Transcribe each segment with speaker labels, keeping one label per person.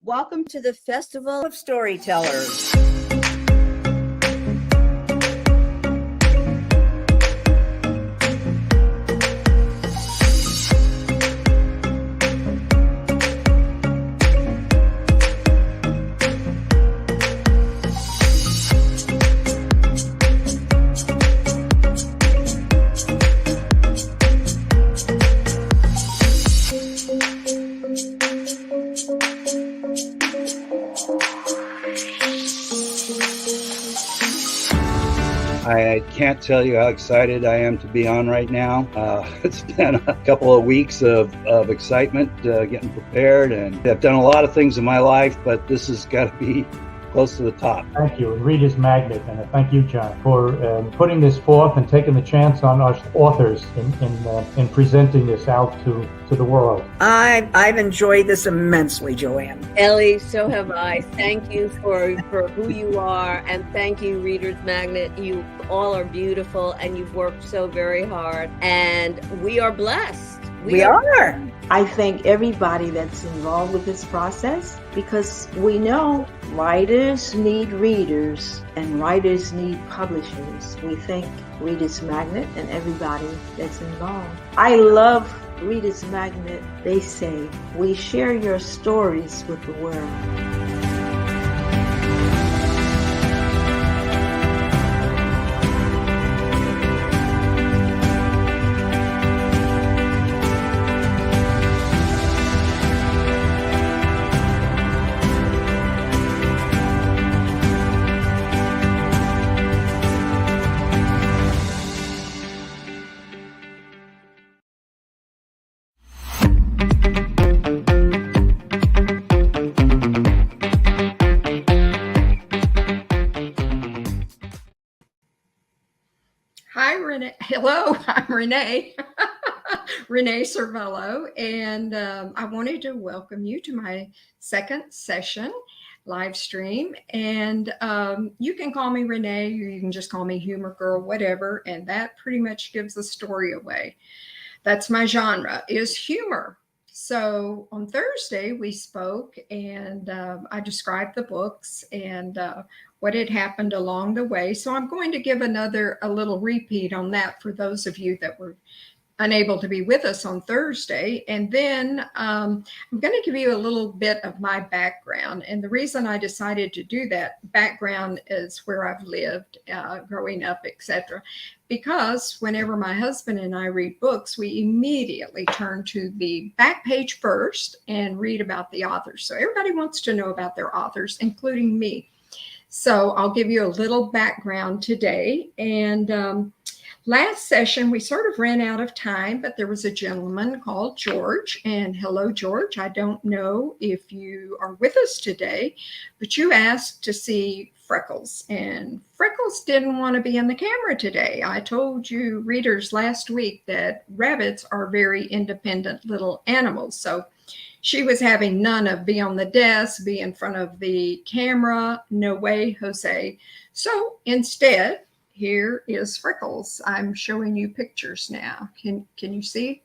Speaker 1: Welcome to the Festival of Storytellers.
Speaker 2: I can't tell you how excited I am to be on right now. It's been a couple of weeks of excitement, getting prepared, and I've done a lot of things in my life, but this has got to be close to the top.
Speaker 3: Thank you, and Reader's Magnet, and thank you, John, for putting this forth and taking the chance on us authors in presenting this out to the world.
Speaker 4: I've enjoyed this immensely, Joanne.
Speaker 5: Ellie, so have I. Thank you for who you are, and thank you, Reader's Magnet. You all are beautiful, and you've worked so very hard, and we are blessed.
Speaker 4: We are.
Speaker 6: I thank everybody that's involved with this process, because we know writers need readers and writers need publishers. We thank Reader's Magnet and everybody that's involved. I love Reader's Magnet. They say, we share your stories with the world.
Speaker 7: Hi, Renee. Hello, I'm Renee. Renee Servello, and I wanted to welcome you to my second session live stream. And you can call me Renee, or you can just call me Humor Girl, whatever. And that pretty much gives the story away. That's my genre, is humor. So on Thursday we spoke, and I described the books and what had happened along the way. So I'm going to give a little repeat on that for those of you that were unable to be with us on Thursday. And then I'm going to give you a little bit of my background. And the reason I decided to do that background is where I've lived, growing up, etc. Because whenever my husband and I read books, we immediately turn to the back page first and read about the authors. So everybody wants to know about their authors, including me. So I'll give you a little background today. And last session, we sort of ran out of time, but there was a gentleman called George. And hello, George. I don't know if you are with us today, but you asked to see Freckles. And Freckles didn't want to be in the camera today. I told you readers last week that rabbits are very independent little animals. So she was having none of be on the desk, be in front of the camera. No way, Jose. So instead, here is Freckles. I'm showing you pictures now. Can you see?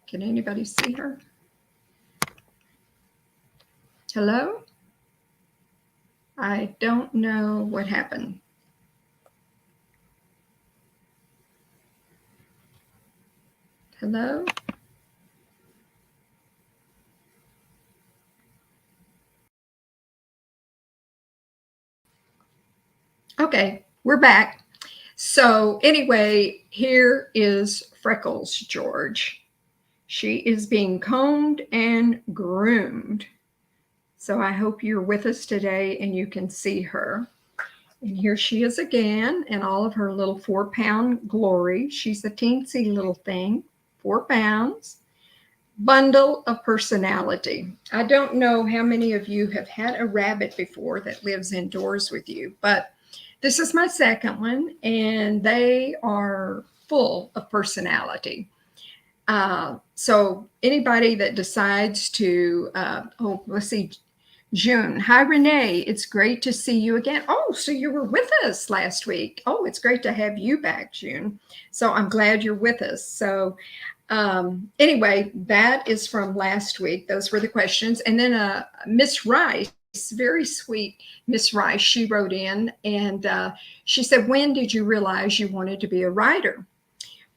Speaker 7: Can anybody see her? Hello? I don't know what happened. Hello? Okay, we're back. So anyway, here is Freckles, George. She is being combed and groomed. So I hope you're with us today and you can see her. And here she is again in all of her little 4-pound glory. She's a teensy little thing, 4 pounds. Bundle of personality. I don't know how many of you have had a rabbit before that lives indoors with you, but this is my second one, and they are full of personality. So anybody that decides to, let's see, June. Hi, Renee. It's great to see you again. Oh, so you were with us last week. Oh, it's great to have you back, June. So I'm glad you're with us. So Anyway, that is from last week. Those were the questions. And then Miss Rice, very sweet Miss Rice, she wrote in and she said, when did you realize you wanted to be a writer?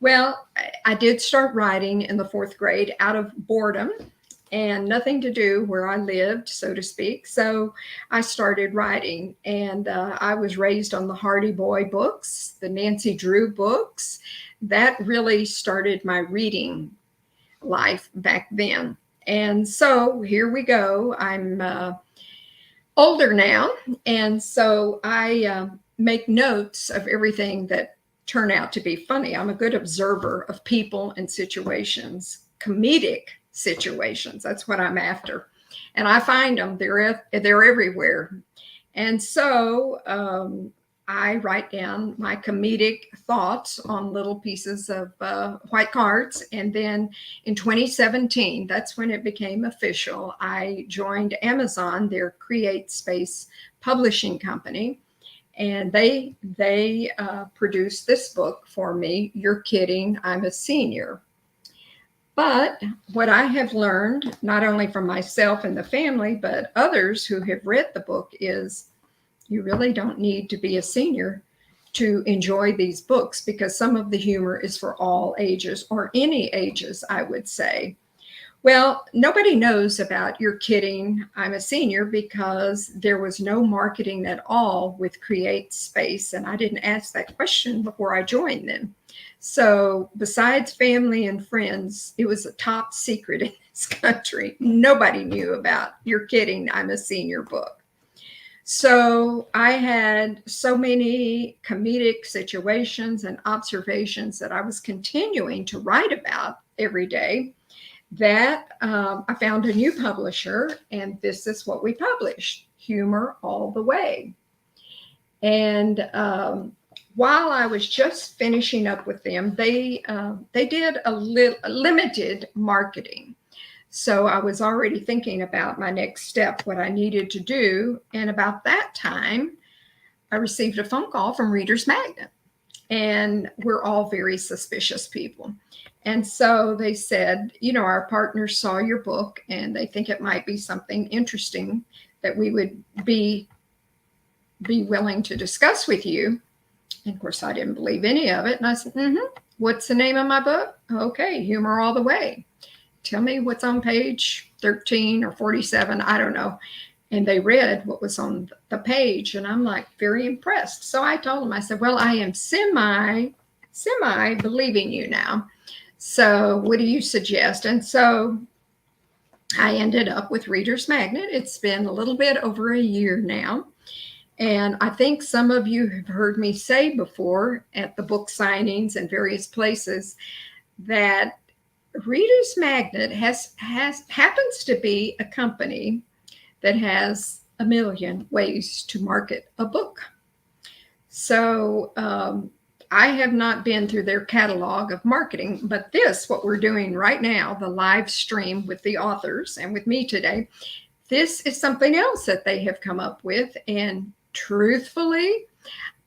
Speaker 7: Well, I did start writing in the 4th grade out of boredom and nothing to do where I lived, so to speak. So I started writing, and I was raised on the Hardy Boy books, the Nancy Drew books. That really started my reading life back then. And so here we go. I'm older now, and so I make notes of everything that turn out to be funny. I'm a good observer of people and situations, comedic situations. That's what I'm after. And I find them, they're everywhere. And so I write down my comedic thoughts on little pieces of white cards. And then in 2017, that's when it became official. I joined Amazon, their Create Space publishing company. And they produced this book for me, You're Kidding, I'm a Senior. But what I have learned, not only from myself and the family, but others who have read the book, is you really don't need to be a senior to enjoy these books, because some of the humor is for all ages, or any ages, I would say. Well, nobody knows about You're Kidding, I'm a Senior, because there was no marketing at all with Create Space, and I didn't ask that question before I joined them. So besides family and friends, it was a top secret in this country. Nobody knew about You're Kidding, I'm a Senior book. So I had so many comedic situations and observations that I was continuing to write about every day, that I found a new publisher, and this is what we published, Humor All the Way. And while I was just finishing up with them, they did a limited marketing. So I was already thinking about my next step, what I needed to do. And about that time, I received a phone call from Reader's Magnet. And we're all very suspicious people. And so they said, you know, our partners saw your book and they think it might be something interesting that we would be willing to discuss with you. And of course, I didn't believe any of it. And I said, what's the name of my book? Okay, Humor All the Way. Tell me what's on page 13 or 47. I don't know. And they read what was on the page, and I'm like very impressed. So I told them, I said, well, I am semi believing you now. So what do you suggest? And so I ended up with Reader's Magnet. It's been a little bit over a year now. And I think some of you have heard me say before at the book signings and various places that Reader's Magnet happens to be a company that has a million ways to market a book. So I have not been through their catalog of marketing, but this, what we're doing right now, the live stream with the authors and with me today, this is something else that they have come up with. And truthfully,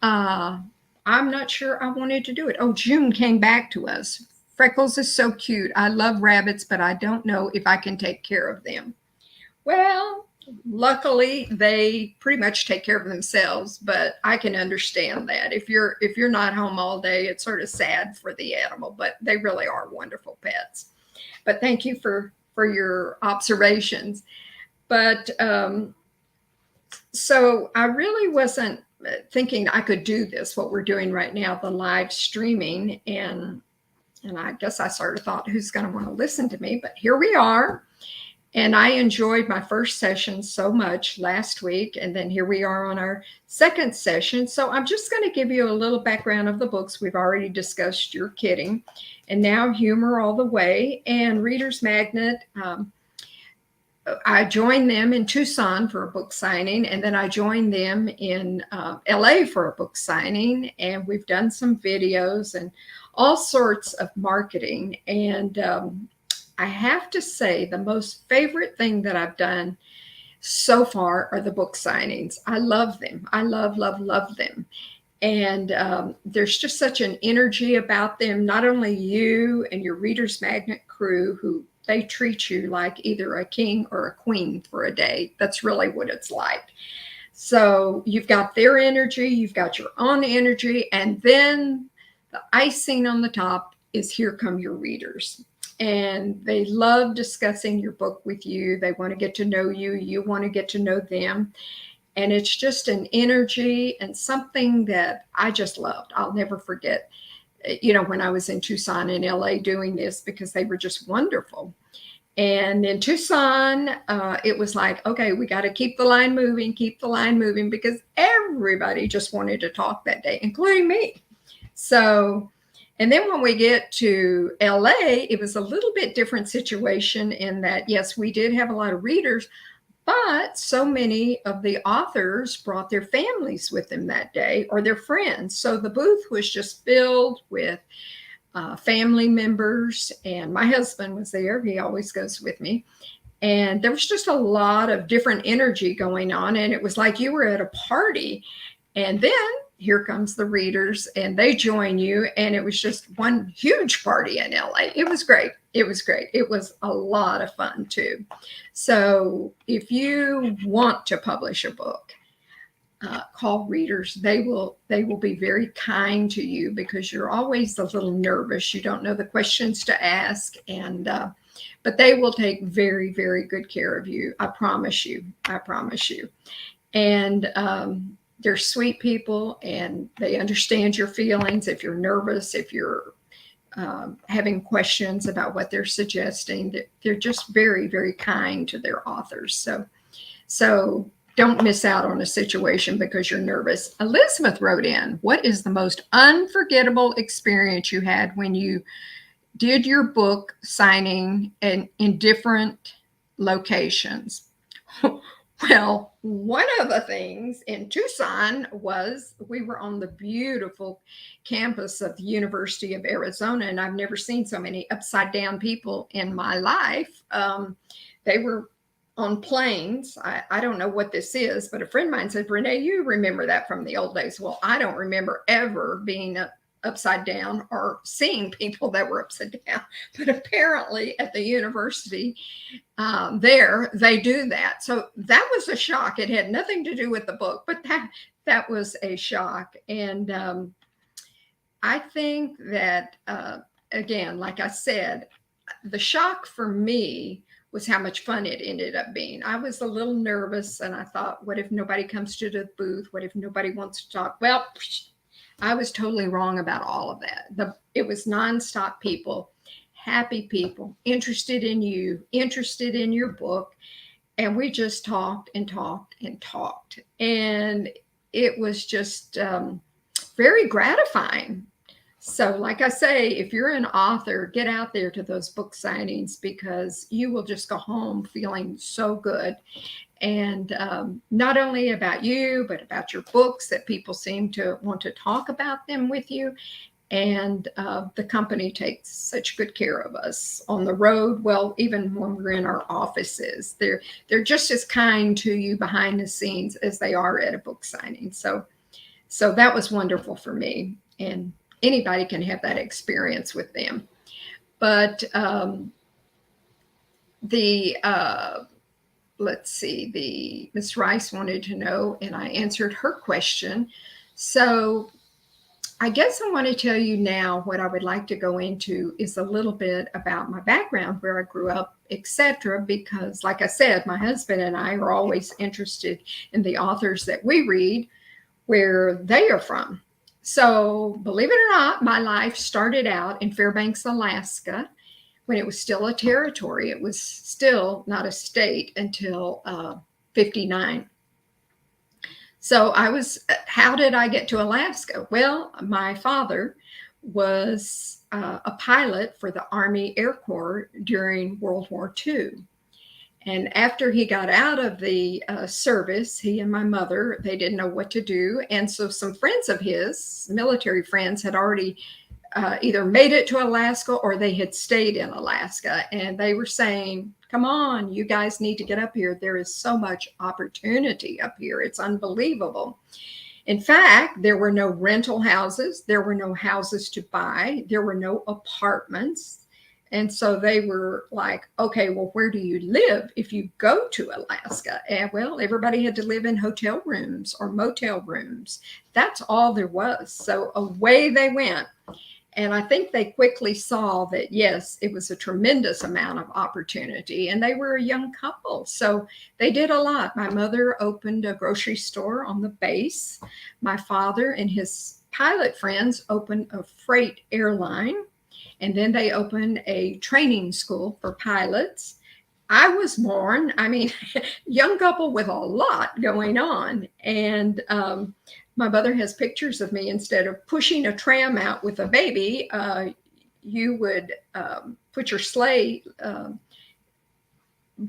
Speaker 7: I'm not sure I wanted to do it. Oh, June came back to us. Freckles is so cute. I love rabbits, but I don't know if I can take care of them. Well, luckily they pretty much take care of themselves, but I can understand that. If you're not home all day, it's sort of sad for the animal, but they really are wonderful pets. But thank you for your observations. But so I really wasn't thinking I could do this, what we're doing right now, the live streaming. And I guess I sort of thought, who's going to want to listen to me? But here we are. And I enjoyed my first session so much last week. And then here we are on our second session. So I'm just going to give you a little background of the books. We've already discussed You're Kidding, and now Humor All the Way, and Reader's Magnet. I joined them in Tucson for a book signing, and then I joined them in LA for a book signing. And we've done some videos and all sorts of marketing. And I have to say, the most favorite thing that I've done so far are the book signings. I love them. I love them. And there's just such an energy about them, not only you and your Reader's Magnet crew, who they treat you like either a king or a queen for a day. That's really what it's like. So you've got their energy, you've got your own energy, and then the icing on the top is here come your readers. And they love discussing your book with you. They want to get to know you. You want to get to know them. And it's just an energy and something that I just loved. I'll never forget, when I was in Tucson in LA doing this, because they were just wonderful. And in Tucson, it was like, okay, we got to keep the line moving, because everybody just wanted to talk that day, including me. So, and then when we get to LA, it was a little bit different situation in that, yes, we did have a lot of readers, but so many of the authors brought their families with them that day or their friends. So the booth was just filled with family members, and my husband was there. He always goes with me. And there was just a lot of different energy going on. And it was like you were at a party. And then here comes the readers and they join you. And it was just one huge party in LA. It was great. It was great. It was a lot of fun too. So if you want to publish a book, call readers. They will be very kind to you, because you're always a little nervous. You don't know the questions to ask, and but they will take very, very good care of you. I promise you. And they're sweet people, and they understand your feelings. If you're nervous, if you're having questions about what they're suggesting, they're just very, very kind to their authors. So don't miss out on a situation because you're nervous. Elizabeth wrote in, what is the most unforgettable experience you had when you did your book signing in different locations? Well, one of the things in Tucson was we were on the beautiful campus of the University of Arizona, and I've never seen so many upside down people in my life. They were on planes. I don't know what this is, but a friend of mine said, Renee, you remember that from the old days. Well, I don't remember ever being upside down or seeing people that were upside down, but apparently at the university there, they do that. So that was a shock. It had nothing to do with the book, but that was a shock. And I think that, again, like I said, the shock for me was how much fun it ended up being. I was a little nervous, and I thought, what if nobody comes to the booth? What if nobody wants to talk? Well, I was totally wrong about all of that. It was nonstop people, happy people, interested in you, interested in your book. And we just talked and talked and talked. And it was just very gratifying. So like I say, if you're an author, get out there to those book signings, because you will just go home feeling so good. And not only about you, but about your books, that people seem to want to talk about them with you. And the company takes such good care of us on the road. Well, even when we're in our offices, they're just as kind to you behind the scenes as they are at a book signing. So that was wonderful for me. And anybody can have that experience with them. But let's see, Ms. Rice wanted to know, and I answered her question. So I guess I want to tell you now what I would like to go into is a little bit about my background, where I grew up, etc. Because like I said, my husband and I are always interested in the authors that we read, where they are from. So believe it or not, my life started out in Fairbanks, Alaska, when it was still a territory. It was still not a state until 59. So how did I get to Alaska? Well, my father was a pilot for the Army Air Corps during World War II. And after he got out of the service, he and my mother, they didn't know what to do. And so some friends of his, military friends, had already either made it to Alaska or they had stayed in Alaska. And they were saying, come on, you guys need to get up here. There is so much opportunity up here. It's unbelievable. In fact, there were no rental houses. There were no houses to buy. There were no apartments. And so they were like, okay, well, where do you live if you go to Alaska? And well, everybody had to live in hotel rooms or motel rooms. That's all there was. So away they went. And I think they quickly saw that, yes, it was a tremendous amount of opportunity. And they were a young couple. So they did a lot. My mother opened a grocery store on the base. My father and his pilot friends opened a freight airline. And then they opened a training school for pilots. I was born, young couple with a lot going on. And my mother has pictures of me. Instead of pushing a tram out with a baby, you would put your sleigh,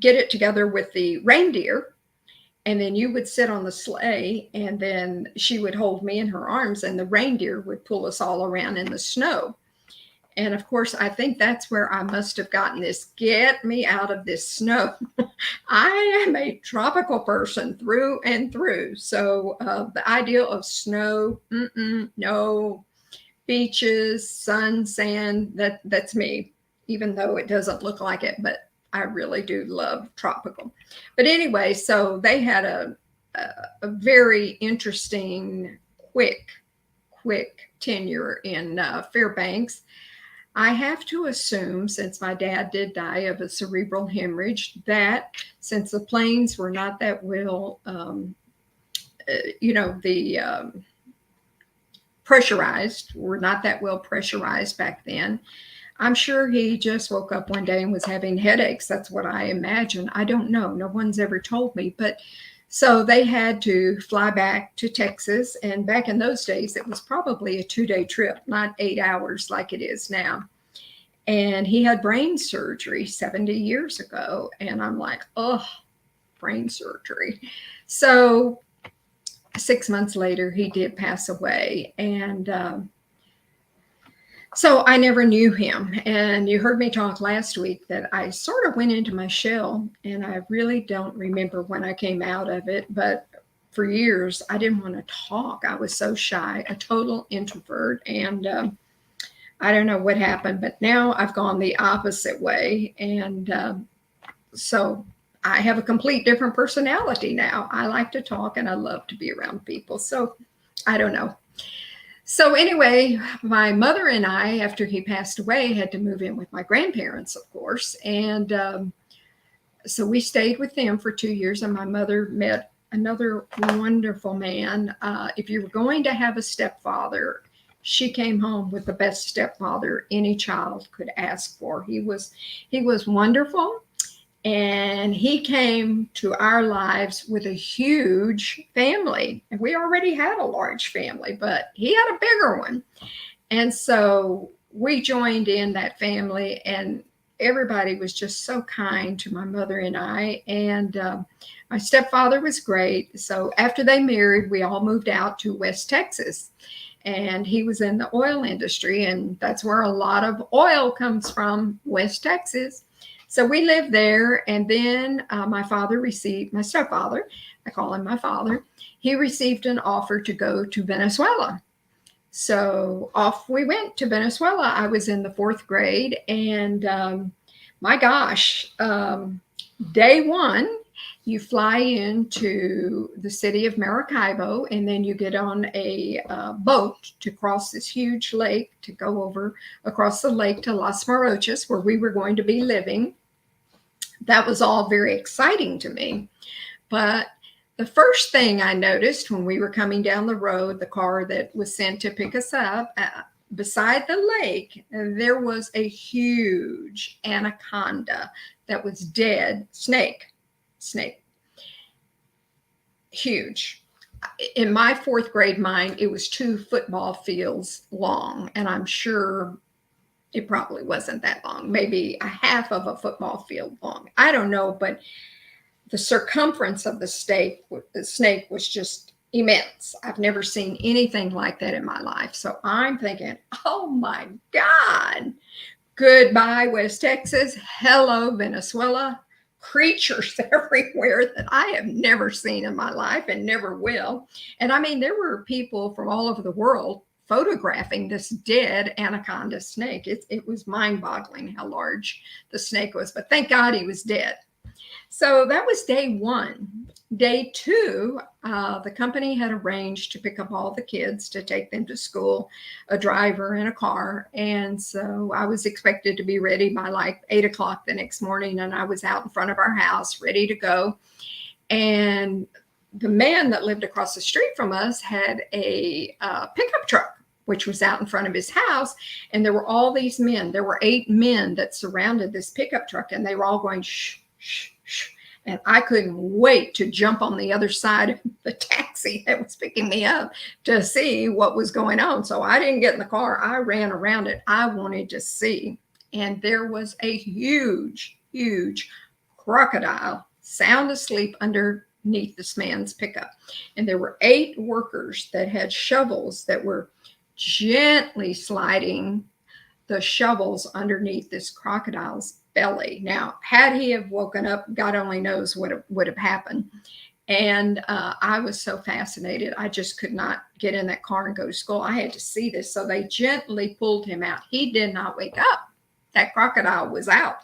Speaker 7: get it together with the reindeer, and then you would sit on the sleigh, and then she would hold me in her arms, and the reindeer would pull us all around in the snow. And of course, I think that's where I must have gotten this, get me out of this snow. I am a tropical person through and through. So the idea of snow, no, beaches, sun, sand, that's me, even though it doesn't look like it, but I really do love tropical. But anyway, so they had a very interesting, quick tenure in Fairbanks. I have to assume, since my dad did die of a cerebral hemorrhage, that since the planes were not that well, pressurized, were not that well pressurized back then, I'm sure he just woke up one day and was having headaches. That's what I imagine. I don't know. No one's ever told me. But so they had to fly back to Texas. And back in those days, it was probably a 2-day trip, not 8 hours like it is now. And he had brain surgery 70 years ago. And I'm like, oh, brain surgery. So 6 months later, he did pass away. And so I never knew him. And you heard me talk last week that I sort of went into my shell, and I really don't remember when I came out of it. But for years, I didn't want to talk. I was so shy, a total introvert. And I don't know what happened, but now I've gone the opposite way. And so I have a complete different personality now. I like to talk and I love to be around people. So I don't know. So anyway, my mother and I, after he passed away, had to move in with my grandparents, of course. And so we stayed with them for 2 years, and my mother met another wonderful man. If you were going to have a stepfather, she came home with the best stepfather any child could ask for. He was wonderful. And he came to our lives with a huge family. And we already had a large family, but he had a bigger one. And so we joined in that family, and everybody was just so kind to my mother and I. And my stepfather was great. So after they married, we all moved out to West Texas. And he was in the oil industry, and that's where a lot of oil comes from, West Texas. So we lived there, and then my stepfather, I call him my father, he received an offer to go to Venezuela. So off we went to Venezuela. I was in the 4th grade, and my gosh, day one, you fly into the city of Maracaibo, and then you get on a boat to cross this huge lake to go over across the lake to Las Morochas, where we were going to be living. That was all very exciting to me. But the first thing I noticed when we were coming down the road, the car that was sent to pick us up, beside the lake, there was a huge anaconda that was dead. Snake. Huge. In my 4th grade mind, it was 2 football fields long, and I'm sure it probably wasn't that long, maybe a half of a football field long. I don't know, but the circumference of the snake was just immense. I've never seen anything like that in my life. So I'm thinking, oh my God, goodbye, West Texas. Hello, Venezuela. creatures everywhere that I have never seen in my life and never will. And I mean, there were people from all over the world photographing this dead anaconda snake. It was mind-boggling how large the snake was, but thank God he was dead. So that was day one. Day two, the company had arranged to pick up all the kids to take them to school, a driver and a car. And so I was expected to be ready by like 8 o'clock the next morning. And I was out in front of our house ready to go. And the man that lived across the street from us had a pickup truck, which was out in front of his house. And there were all these men. There were 8 men that surrounded this pickup truck, and they were all going, shh, shh, shh. And I couldn't wait to jump on the other side of the taxi that was picking me up to see what was going on. So I didn't get in the car. I ran around it. I wanted to see. And there was a huge, huge crocodile sound asleep underneath this man's pickup. And there were 8 workers that had shovels that were gently sliding the shovels underneath this crocodile's belly. Now, had he have woken up, God only knows what would have happened. And I was so fascinated. I just could not get in that car and go to school. I had to see this. So they gently pulled him out. He did not wake up. That crocodile was out.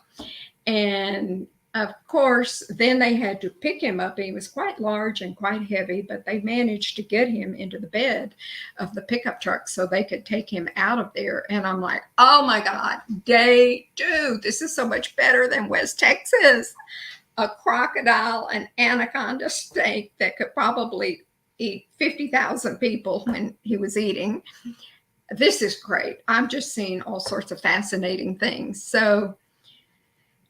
Speaker 7: And of course, then they had to pick him up. He was quite large and quite heavy, but they managed to get him into the bed of the pickup truck so they could take him out of there. And I'm like, oh my God, day 2. This is so much better than West Texas. A crocodile, an anaconda snake that could probably eat 50,000 people when he was eating. This is great. I'm just seeing all sorts of fascinating things. So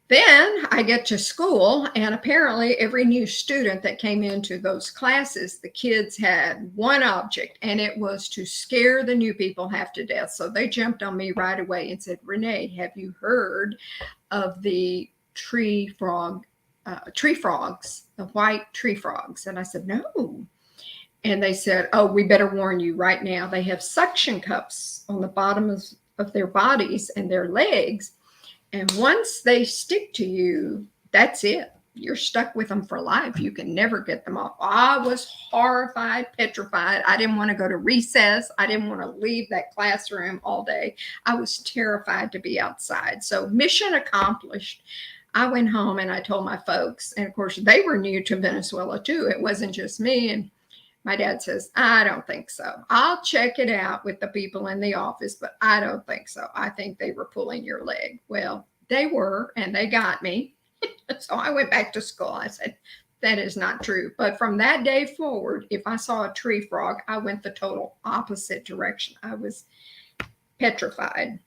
Speaker 7: then I get to school, and apparently every new student that came into those classes, the kids had one object, and it was to scare the new people half to death. So they jumped on me right away and said, Renee, have you heard of the tree frogs, the white tree frogs? And I said, no. And they said, oh, we better warn you right now. They have suction cups on the bottom of their bodies and their legs. And once they stick to you, that's it. You're stuck with them for life. You can never get them off. I was horrified, petrified. I didn't want to go to recess. I didn't want to leave that classroom all day. I was terrified to be outside. So mission accomplished. I went home and I told my folks. And of course, they were new to Venezuela too. It wasn't just me. And my dad says, I don't think so. I'll check it out with the people in the office, but I don't think so. I think they were pulling your leg. Well, they were, and they got me. So I went back to school. I said, that is not true. But from that day forward, if I saw a tree frog, I went the total opposite direction. I was petrified.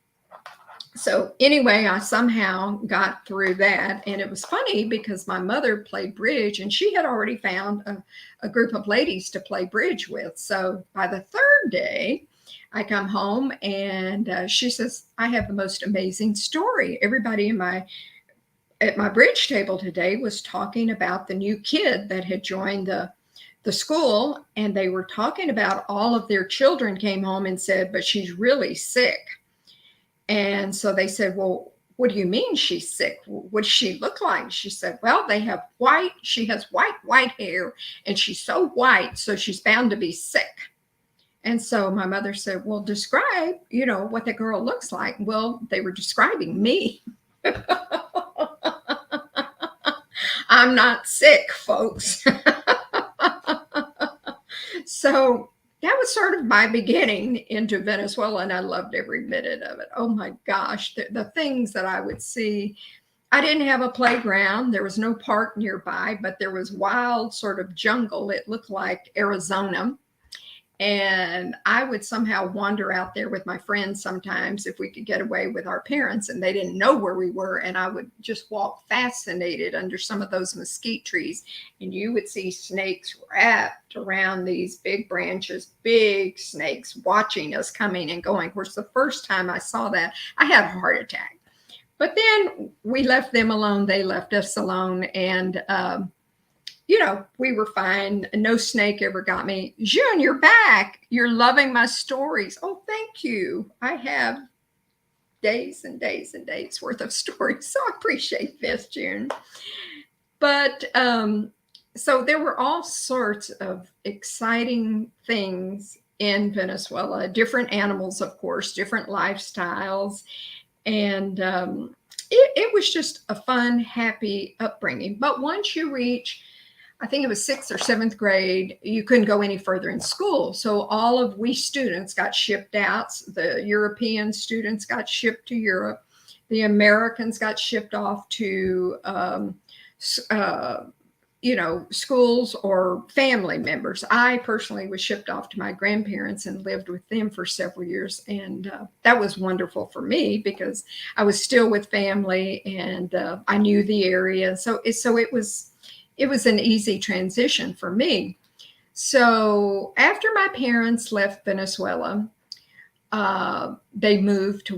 Speaker 7: So anyway, I somehow got through that. And it was funny because my mother played bridge, and she had already found a group of ladies to play bridge with. So by the 3rd day, I come home and she says, I have the most amazing story. Everybody at my bridge table today was talking about the new kid that had joined the school. And they were talking about all of their children came home and said, but she's really sick. And so they said, well, what do you mean she's sick? What does she look like? She said, well, she has white hair, and she's so white, so she's bound to be sick. And so my mother said, well, describe, what the girl looks like. Well, they were describing me. I'm not sick, folks. So that was sort of my beginning into Venezuela, and I loved every minute of it. Oh my gosh, the things that I would see. I didn't have a playground. There was no park nearby, but there was wild sort of jungle. It looked like Arizona. And I would somehow wander out there with my friends sometimes if we could get away with our parents, and they didn't know where we were. And I would just walk fascinated under some of those mesquite trees. And you would see snakes wrapped around these big branches, big snakes watching us coming and going. Of course, the first time I saw that, I had a heart attack. But then we left them alone. They left us alone. And, we were fine. No snake ever got me. June, you're back. You're loving my stories. Oh, thank you. I have days and days and days worth of stories. So I appreciate this, June. But so there were all sorts of exciting things in Venezuela, different animals, of course, different lifestyles. And it was just a fun, happy upbringing. But once you reach, I think it was 6th or 7th grade, you couldn't go any further in school. So all of we students got shipped out. The European students got shipped to Europe. The Americans got shipped off to, schools or family members. I personally was shipped off to my grandparents and lived with them for several years. And that was wonderful for me because I was still with family and I knew the area. So it was an easy transition for me. So after my parents left Venezuela, they moved to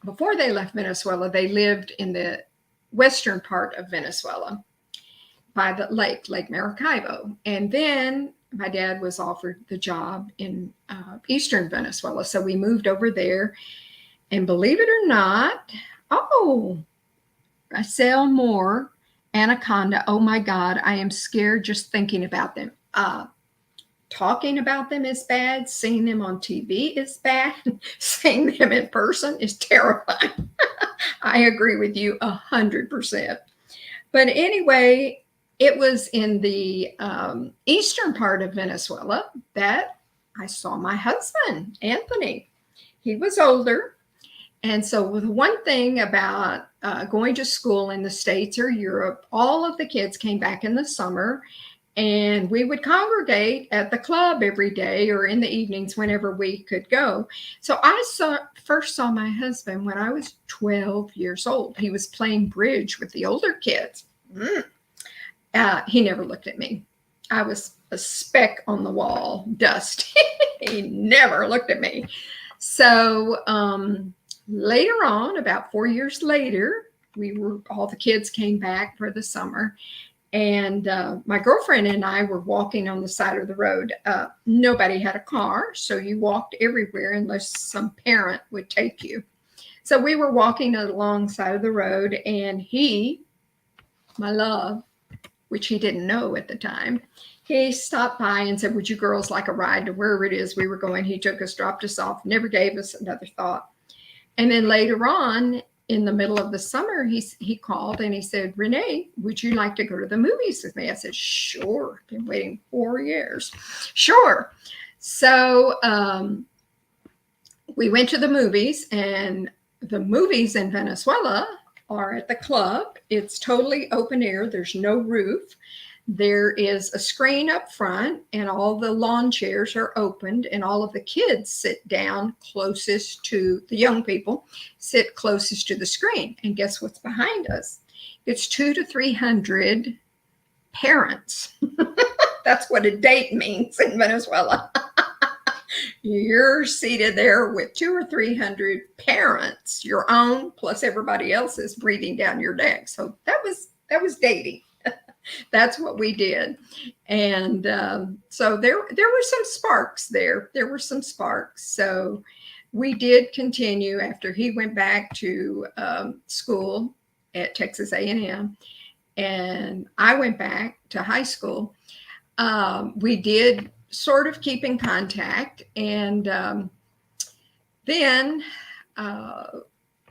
Speaker 7: before they left Venezuela, they lived in the western part of Venezuela by the Lake Maracaibo. And then my dad was offered the job in eastern Venezuela. So we moved over there. And believe it or not, Racel Moore, Anaconda, oh my God, I am scared just thinking about them. Talking about them is bad. Seeing them on TV is bad. Seeing them in person is terrifying. I agree with you 100%. But anyway, it was in the eastern part of Venezuela that I saw my husband, Anthony. He was older. And so the one thing about going to school in the States or Europe, all of the kids came back in the summer and we would congregate at the club every day or in the evenings whenever we could go. So I first saw my husband when I was 12 years old. He was playing bridge with the older kids. He never looked at me. I was a speck on the wall, dust. He never looked at me. So later on, about 4 years later, all the kids came back for the summer. And my girlfriend and I were walking on the side of the road. Nobody had a car, so you walked everywhere unless some parent would take you. So we were walking alongside of the road, and he, my love, which he didn't know at the time, he stopped by and said, would you girls like a ride to wherever it is we were going? He took us, dropped us off, never gave us another thought. And then later on, in the middle of the summer, he called and he said, Renee, would you like to go to the movies with me? I said, sure. Been waiting 4 years. Sure. So we went to the movies, and the movies in Venezuela are at the club. It's totally open air. There's no roof. There is a screen up front, and all the lawn chairs are opened, and all of the kids sit down closest to the young people, sit closest to the screen. And guess what's behind us? It's 200 to 300 parents. That's what a date means in Venezuela. You're seated there with 200 or 300 parents, your own plus everybody else's, breathing down your neck. So that was dating. That's what we did. And so there were some sparks there. There were some sparks. So we did continue after he went back to school at Texas A&M, and I went back to high school. We did sort of keep in contact. And then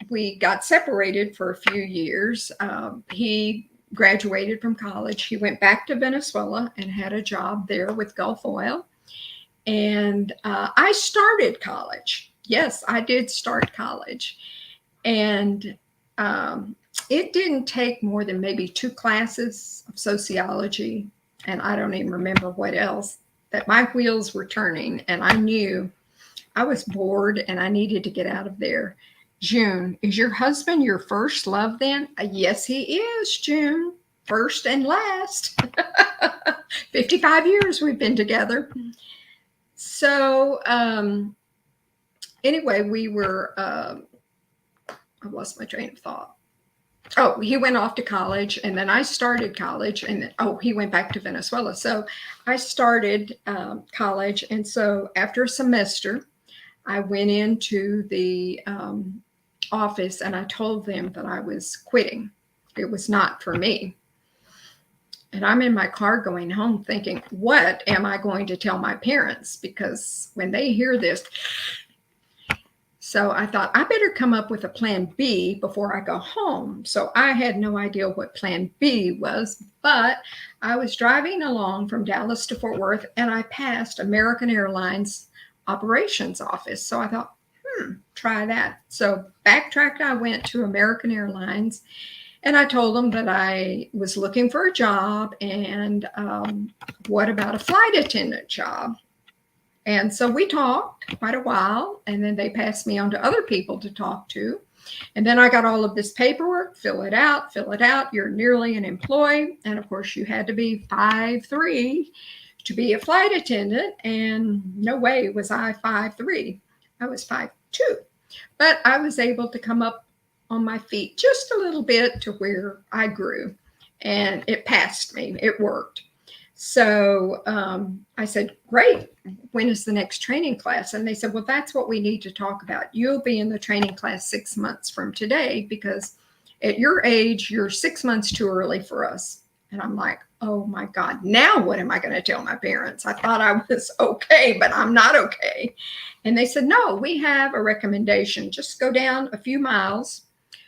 Speaker 7: we got separated for a few years. He graduated from college. He went back to Venezuela and had a job there with Gulf Oil. And I started college. Yes, I did start college. And it didn't take more than maybe 2 classes of sociology, and I don't even remember what else, that my wheels were turning. And I knew I was bored and I needed to get out of there. June, is your husband your first love then? Yes, he is, June. First and last. 55 years we've been together. So anyway, we were, I lost my train of thought. Oh, he went off to college, and then I started college, and he went back to Venezuela. So I started college. And so after a semester, I went into the office and I told them that I was quitting. It was not for me. And I'm in my car going home thinking, what am I going to tell my parents? Because when they hear this, so I thought I better come up with a plan B before I go home. So I had no idea what plan B was, but I was driving along from Dallas to Fort Worth and I passed American Airlines operations office. So I thought, try that. So backtracked, I went to American Airlines and I told them that I was looking for a job and what about a flight attendant job? And so we talked quite a while, and then they passed me on to other people to talk to. And then I got all of this paperwork, fill it out. You're nearly an employee. And of course, you had to be 5'3" to be a flight attendant. And no way was I 5'3". I was 5'2". But I was able to come up on my feet just a little bit to where I grew. And it passed me. It worked. So I said, great. When is the next training class? And they said, well, that's what we need to talk about. You'll be in the training class 6 months from today because at your age, you're 6 months too early for us. And I'm like, oh my God, now what am I going to tell my parents? I thought I was okay, but I'm not okay. And they said, no, we have a recommendation. Just go down a few miles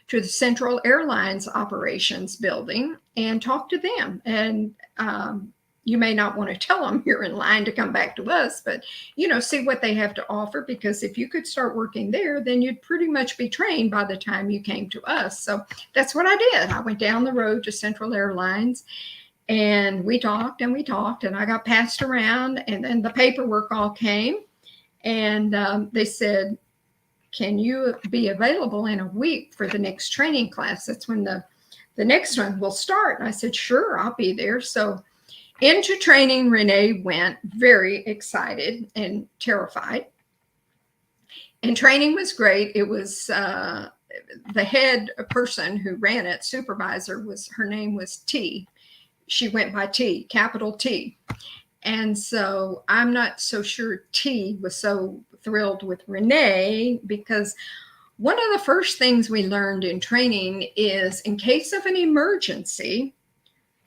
Speaker 7: to the Central Airlines Operations Building and talk to them. And you may not want to tell them you're in line to come back to us, but, see what they have to offer, because if you could start working there, then you'd pretty much be trained by the time you came to us. So that's what I did. I went down the road to Central Airlines and we talked and I got passed around, and then the paperwork all came and they said, can you be available in a week for the next training class? That's when the next one will start. And I said, sure, I'll be there. So into training, Renee went very excited and terrified. And training was great. It was the head person who ran it, supervisor, her name was T. She went by T, capital T. And so I'm not so sure T was so thrilled with Renee, because one of the first things we learned in training is, in case of an emergency,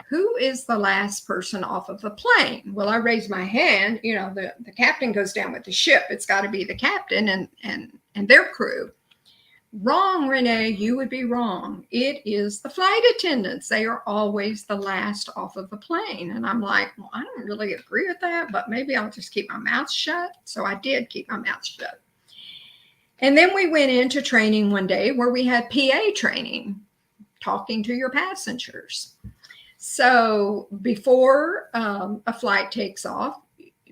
Speaker 7: who is the last person off of the plane? Well, I raised my hand. The captain goes down with the ship. It's got to be the captain and their crew. Wrong, Renee, you would be wrong. It is the flight attendants. They are always the last off of the plane. And I'm like, well, I don't really agree with that, but maybe I'll just keep my mouth shut. So I did keep my mouth shut. And then we went into training one day where we had PA training, talking to your passengers. So before a flight takes off,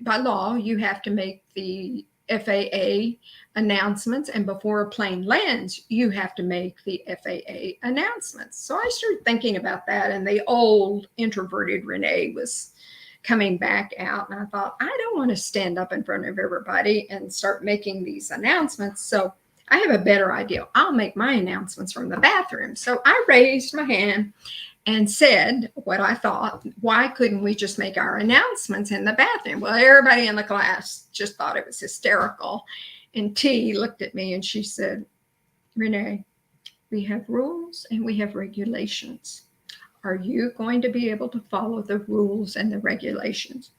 Speaker 7: by law, you have to make the FAA announcements. And before a plane lands, you have to make the FAA announcements. So I started thinking about that. And the old introverted Renee was coming back out. And I thought, I don't want to stand up in front of everybody and start making these announcements. So I have a better idea. I'll make my announcements from the bathroom. So I raised my hand and said what I thought. Why couldn't we just make our announcements in the bathroom? Well, everybody in the class just thought it was hysterical. And T looked at me and she said, Renee, we have rules and we have regulations. Are you going to be able to follow the rules and the regulations?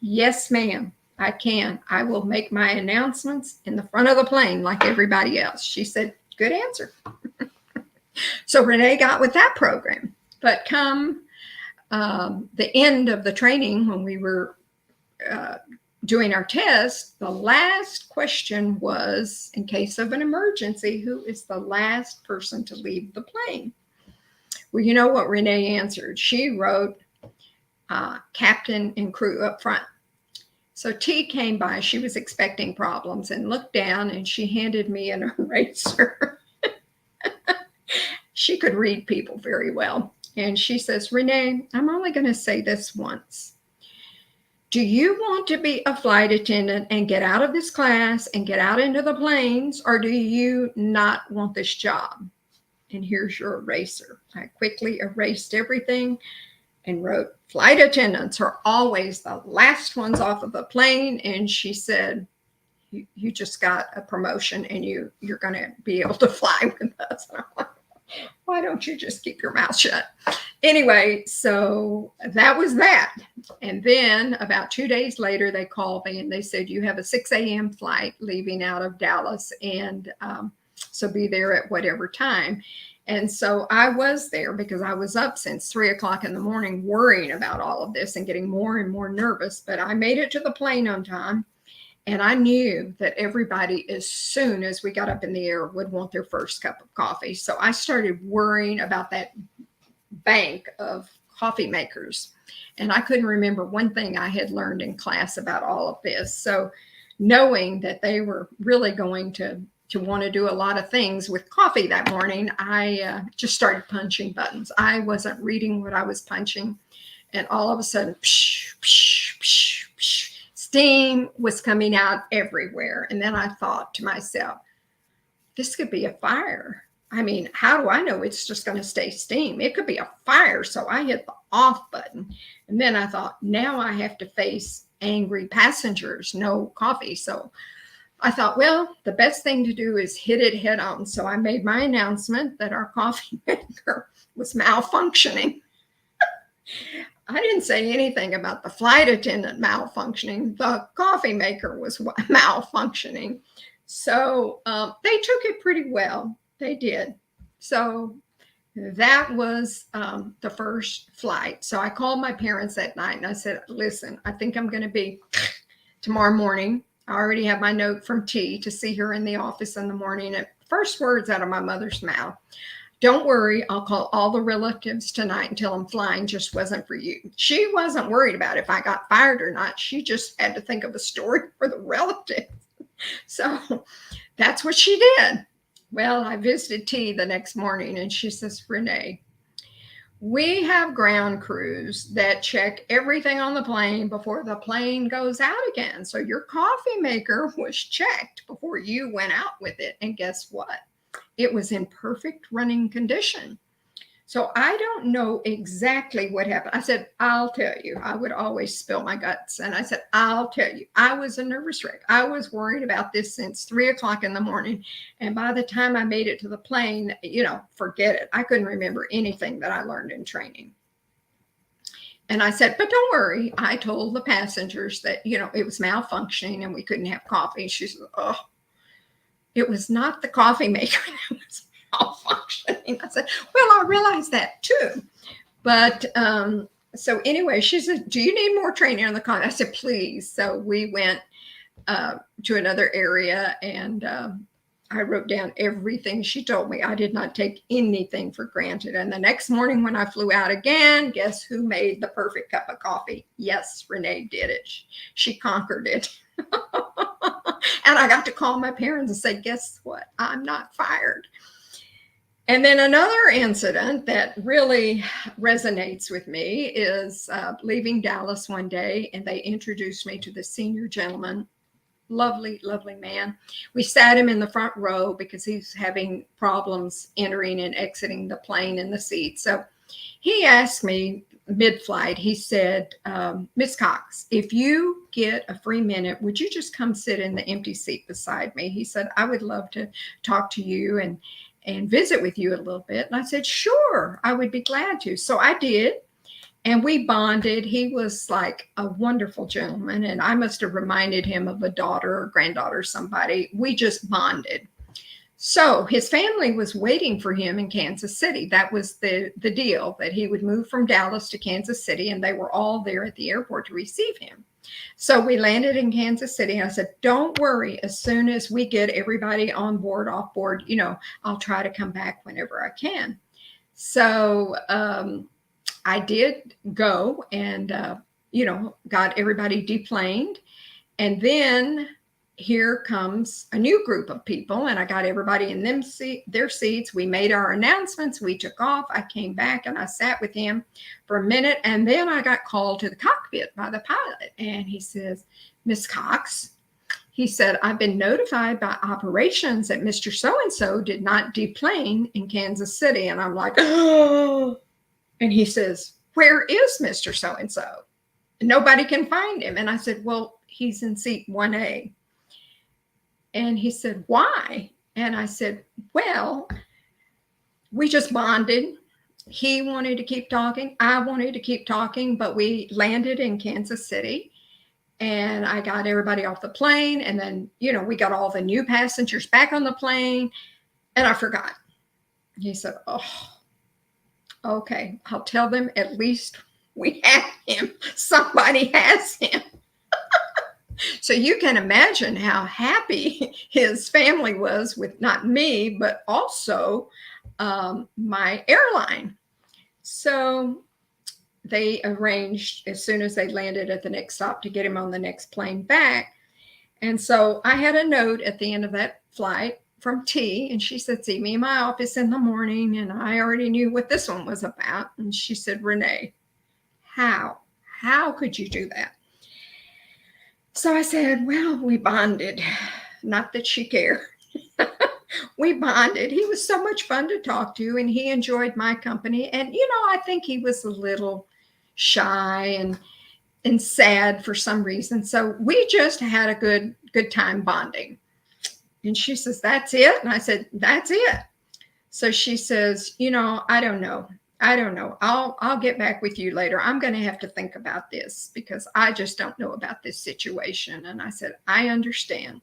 Speaker 7: Yes, ma'am, I can. I will make my announcements in the front of the plane like everybody else. She said, good answer. So Renee got with that program. But come the end of the training, when we were doing our test, the last question was, in case of an emergency, who is the last person to leave the plane? Well, you know what Renee answered? She wrote captain and crew up front. So T came by. She was expecting problems and looked down, and she handed me an eraser. She could read people very well. And she says, Renee, I'm only going to say this once. Do you want to be a flight attendant and get out of this class and get out into the planes, or do you not want this job? And here's your eraser. I quickly erased everything and wrote, flight attendants are always the last ones off of the plane. And she said, you just got a promotion and you're going to be able to fly with us. And I'm like, Why don't you just keep your mouth shut? Anyway, so that was that. And then about 2 days later, they called me and they said, you have a 6 a.m. flight leaving out of Dallas. And so be there at whatever time. And so I was there because I was up since 3 o'clock in the morning worrying about all of this and getting more and more nervous. But I made it to the plane on time. And I knew that everybody, as soon as we got up in the air, would want their first cup of coffee. So I started worrying about that bank of coffee makers. And I couldn't remember one thing I had learned in class about all of this. So knowing that they were really going to want to do a lot of things with coffee that morning, I just started punching buttons. I wasn't reading what I was punching. And all of a sudden, psh, psh, psh, psh, steam was coming out everywhere. And then I thought to myself, this could be a fire. I mean, how do I know it's just going to stay steam? It could be a fire. So I hit the off button. And then I thought, now I have to face angry passengers, no coffee. So I thought, well, the best thing to do is hit it head on. So I made my announcement that our coffee maker was malfunctioning. I didn't say anything about the flight attendant malfunctioning. The coffee maker was malfunctioning. So they took it pretty well. They did. So that was the first flight. So I called my parents that night and I said, listen, I think I'm going to be tomorrow morning. I already have my note from T to see her in the office in the morning. And first words out of my mother's mouth, don't worry, I'll call all the relatives tonight and tell them flying just wasn't for you. She wasn't worried about if I got fired or not. She just had to think of a story for the relatives. So that's what she did. Well, I visited T the next morning and she says, Renee, we have ground crews that check everything on the plane before the plane goes out again. So your coffee maker was checked before you went out with it. And guess what? It was in perfect running condition. So I don't know exactly what happened. I said, I'll tell you. I would always spill my guts. And I said, I'll tell you. I was a nervous wreck. I was worried about this since 3 o'clock in the morning. And by the time I made it to the plane, forget it. I couldn't remember anything that I learned in training. And I said, but don't worry. I told the passengers that, it was malfunctioning and we couldn't have coffee. She said, oh, it was not the coffee maker that was malfunctioning. I said, well, I realize that too. But so anyway, she said, do you need more training on the coffee? I said, please. So we went to another area and I wrote down everything she told me. I did not take anything for granted. And the next morning when I flew out again, guess who made the perfect cup of coffee? Yes, Renee did it. She conquered it. And I got to call my parents and say, guess what? I'm not fired. And then another incident that really resonates with me is leaving Dallas one day, and they introduced me to the senior gentleman. Lovely, lovely man. We sat him in the front row because he's having problems entering and exiting the plane in the seat. So he asked me mid-flight, he said, Miss Cox, if you get a free minute, would you just come sit in the empty seat beside me? He said, I would love to talk to you and visit with you a little bit. And I said, sure, I would be glad to. So I did. And we bonded. He was like a wonderful gentleman. And I must have reminded him of a daughter or granddaughter, somebody. We just bonded. So his family was waiting for him in Kansas City. That was the deal, that he would move from Dallas to Kansas City, and they were all there at the airport to receive him. So we landed in Kansas City, and I said, don't worry. As soon as we get everybody on board, off board, I'll try to come back whenever I can. So I did go and, got everybody deplaned. And then here comes a new group of people, and I got everybody in their seats. We made our announcements. We took off. I came back and I sat with him for a minute, and then I got called to the cockpit by the pilot. And he says, Miss Cox, he said, I've been notified by operations that Mr. So-and-so did not deplane in Kansas City. And I'm like, oh. And he says, where is Mr. So-and-so? Nobody can find him. And I said, well, he's in seat 1A. And he said, why? And I said, well, we just bonded. He wanted to keep talking. I wanted to keep talking, but we landed in Kansas City and I got everybody off the plane. And then, we got all the new passengers back on the plane and I forgot. He said, "Oh, okay. I'll tell them at least we have him. Somebody has him." So you can imagine how happy his family was with not me, but also my airline. So they arranged as soon as they landed at the next stop to get him on the next plane back. And so I had a note at the end of that flight from T, and she said, "See me in my office in the morning." And I already knew what this one was about. And she said, "Renee, how could you do that?" So I said, "Well, we bonded." Not that she cared. We bonded. He was so much fun to talk to, and he enjoyed my company. And, I think he was a little shy and sad for some reason. So we just had a good time bonding. And she says, "That's it?" And I said, "That's it." So she says, "I don't know. I'll get back with you later. I'm going to have to think about this because I just don't know about this situation." And I said, "I understand."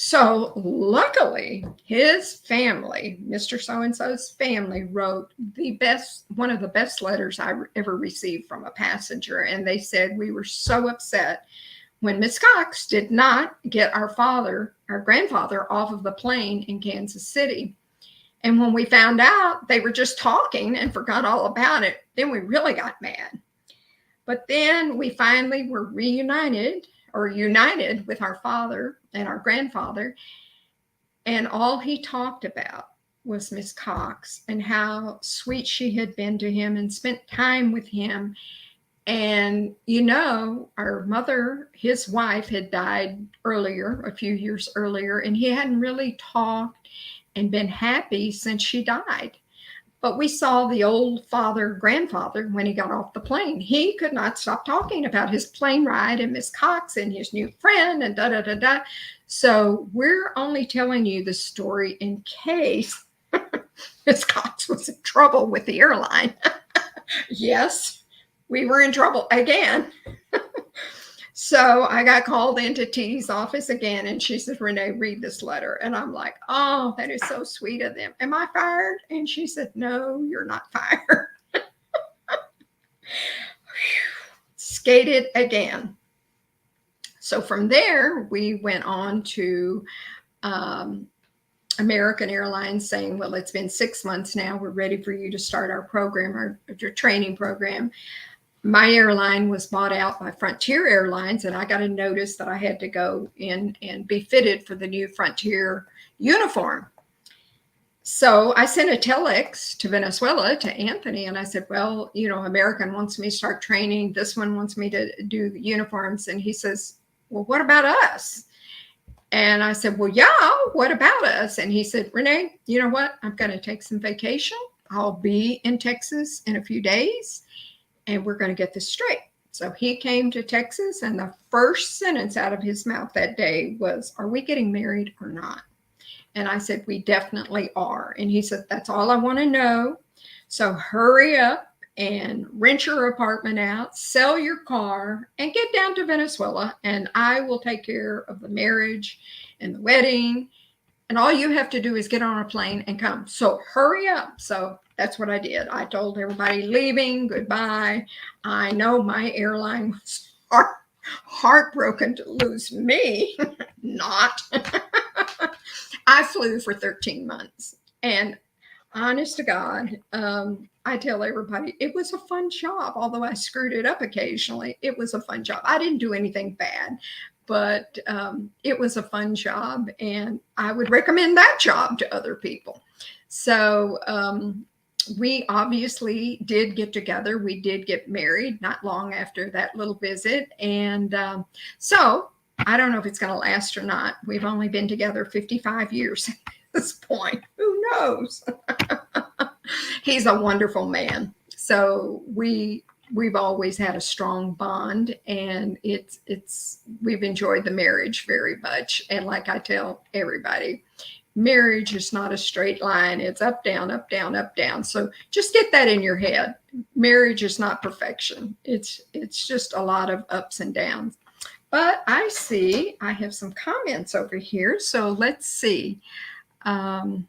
Speaker 7: So luckily, his family, Mr. So-and-so's family, wrote one of the best letters I ever received from a passenger. And they said, "We were so upset when Miss Cox did not get our grandfather off of the plane in Kansas City. And when we found out they were just talking and forgot all about it, then we really got mad. But then we finally were united with our father and our grandfather. And all he talked about was Miss Cox and how sweet she had been to him and spent time with him. And, our mother, his wife, had died earlier, a few years earlier, and he hadn't really talked and been happy since she died. But we saw the old grandfather, when he got off the plane. He could not stop talking about his plane ride and Miss Cox and his new friend and da-da-da-da. So we're only telling you the story in case Miss Cox was in trouble with the airline. Yes, we were in trouble again. So I got called into T's office again, and she said, "Renee, read this letter." And I'm like, "Oh, that is so sweet of them. Am I fired?" And she said, "No, you're not fired." Skated again. So from there, we went on to American Airlines saying, "Well, it's been 6 months now. We're ready for you to start our program, our training program." My airline was bought out by Frontier Airlines, and I got a notice that I had to go in and be fitted for the new Frontier uniform. So I sent a telex to Venezuela, to Anthony, and I said, "Well, American wants me to start training. This one wants me to do the uniforms." And he says, "Well, what about us?" And I said, "Well, yeah, what about us?" And he said, "Renee, you know what? I'm going to take some vacation. I'll be in Texas in a few days. And we're going to get this straight." So he came to Texas, and the first sentence out of his mouth that day was, "Are we getting married or not?" And I said, "We definitely are." And he said, "That's all I want to know. So hurry up and rent your apartment out, sell your car, and get down to Venezuela, and I will take care of the marriage and the wedding. And all you have to do is get on a plane and come. So hurry up." So that's what I did. I told everybody leaving goodbye. I know my airline was heartbroken to lose me. Not. I flew for 13 months. And honest to God, I tell everybody it was a fun job. Although I screwed it up occasionally, it was a fun job. I didn't do anything bad, but it was a fun job. And I would recommend that job to other people. So we obviously did get together. We did get married not long after that little visit. And so I don't know if it's going to last or not. We've only been together 55 years at this point. Who knows? He's a wonderful man. So we've always had a strong bond, and we've enjoyed the marriage very much. And like I tell everybody, marriage is not a straight line. It's up, down, up, down, up, down. So just get that in your head. Marriage is not perfection. It's just a lot of ups and downs. But I see I have some comments over here. So let's see. Oh,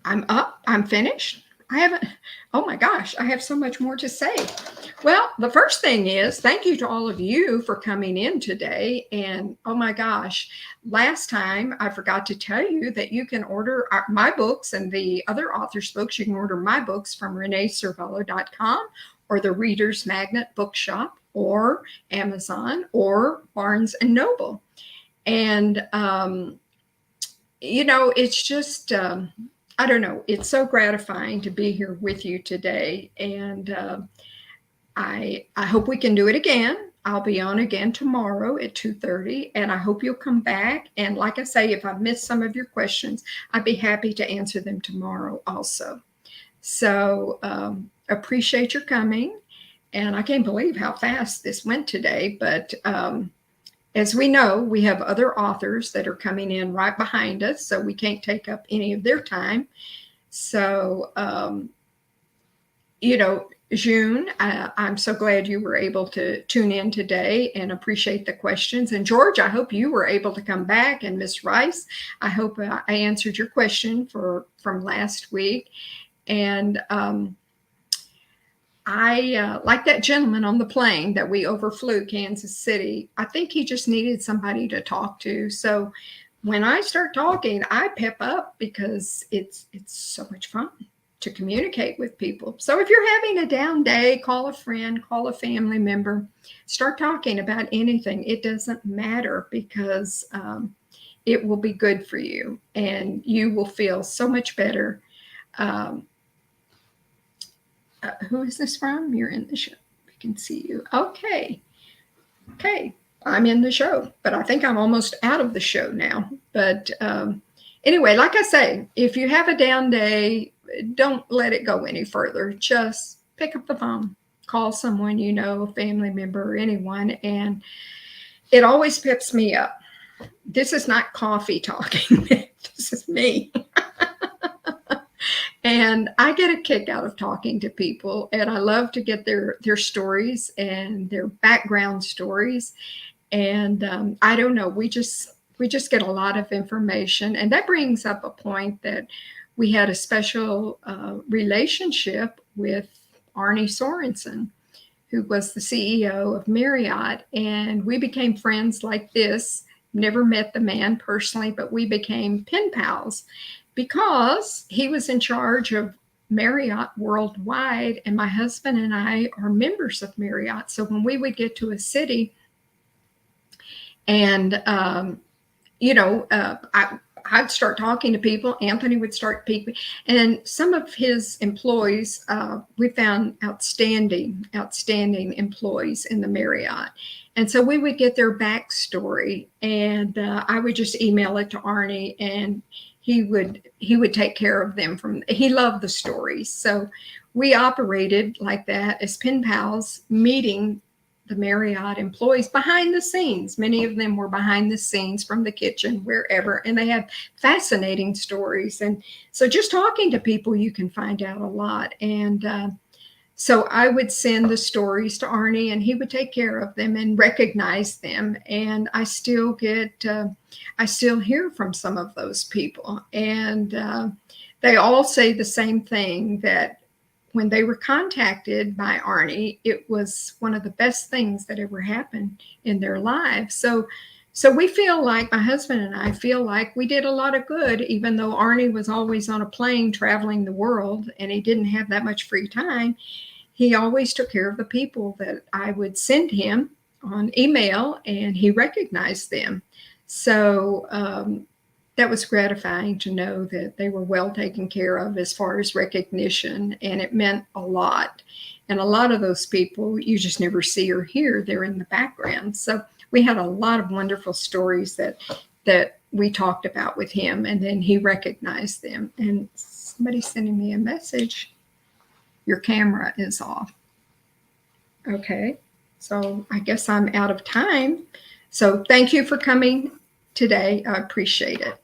Speaker 7: I'm up. I'm finished. I haven't. Oh my gosh, I have so much more to say. Well, the first thing is thank you to all of you for coming in today. And oh my gosh, last time I forgot to tell you that you can order my books and the other authors' books. You can order my books from reneeservello.com or the Reader's Magnet Bookshop or Amazon or Barnes and Noble. And, it's just, I don't know. It's so gratifying to be here with you today. And I hope we can do it again. I'll be on again tomorrow at 2:30. And I hope you'll come back. And like I say, if I've missed some of your questions, I'd be happy to answer them tomorrow also. So appreciate your coming. And I can't believe how fast this went today. But as we know, we have other authors that are coming in right behind us, so we can't take up any of their time. So, June, I'm so glad you were able to tune in today and appreciate the questions. And George, I hope you were able to come back. And Miss Rice, I hope I answered your question from last week. And I like that gentleman on the plane that we overflew Kansas City. I think he just needed somebody to talk to. So when I start talking, I pep up because it's so much fun to communicate with people. So if you're having a down day, call a friend, call a family member, start talking about anything. It doesn't matter because it will be good for you and you will feel so much better. Who is this from? You're in the show. We can see you. Okay. I'm in the show, but I think I'm almost out of the show now. But anyway, like I say, if you have a down day, don't let it go any further. Just pick up the phone, call someone you know, a family member or anyone, and it always peps me up. This is not coffee talking. This is me. And I get a kick out of talking to people, and I love to get their stories and their background stories. And I don't know, we just get a lot of information. And that brings up a point that we had a special relationship with Arnie Sorensen, who was the CEO of Marriott. And we became friends like this. Never met the man personally, but we became pen pals because he was in charge of Marriott worldwide, and my husband and I are members of Marriott. So when we would get to a city and, I'd start talking to people, Anthony would start speaking, and some of his employees, we found outstanding employees in the Marriott. And so we would get their backstory, and I would just email it to Arnie, and he would take care of them. He loved the stories. So we operated like that as pen pals, meeting the Marriott employees behind the scenes. Many of them were behind the scenes from the kitchen, wherever, and they have fascinating stories. And so just talking to people, you can find out a lot. And so I would send the stories to Arnie, and he would take care of them and recognize them. And I still hear from some of those people. And they all say the same thing, that when they were contacted by Arnie, it was one of the best things that ever happened in their lives. So we feel like, my husband and I feel like we did a lot of good, even though Arnie was always on a plane traveling the world and he didn't have that much free time. He always took care of the people that I would send him on email, and he recognized them. So that was gratifying to know that they were well taken care of as far as recognition, and it meant a lot. And a lot of those people you just never see or hear. They're in the background. So we had a lot of wonderful stories that we talked about with him, and then he recognized them. And somebody's sending me a message. Your camera is off. Okay, so I guess I'm out of time. So thank you for coming today. I appreciate it.